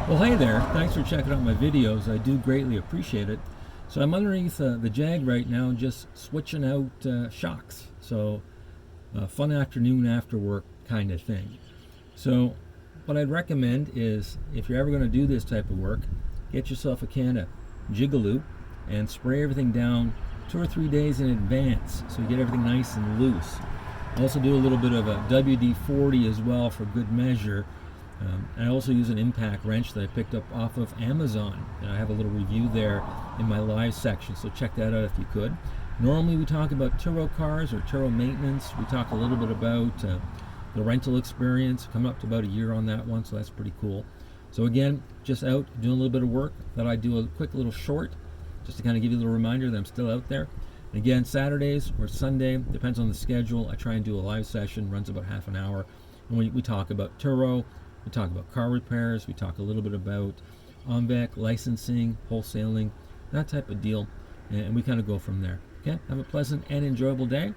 Well, hey there. Thanks for checking out my videos. I do greatly appreciate it. So I'm underneath the Jag right now, just switching out shocks. So fun afternoon after work kind of thing. So what I'd recommend is if you're ever going to do this type of work, get yourself a can of Jig-A-Loo and spray everything down 2 or 3 days in advance so you get everything nice and loose. Also do a little bit of a WD-40 as well for good measure. I also use an impact wrench that I picked up off of Amazon, and I have a little review there in my live section, so check that out if you could. Normally we talk about Turo cars or Turo maintenance. We talk a little bit about the rental experience, come up to about a year on that one, so that's pretty cool. So again, just out doing a little bit of work. Thought I'd do a quick little short just to kind of give you a little reminder that I'm still out there. And again, Saturdays or Sunday, depends on the schedule, I try and do a live session, runs about half an hour, and we talk about Turo, we talk about car repairs, we talk a little bit about ONVEC, licensing, wholesaling, that type of deal, and we kind of go from there. Okay, have a pleasant and enjoyable day.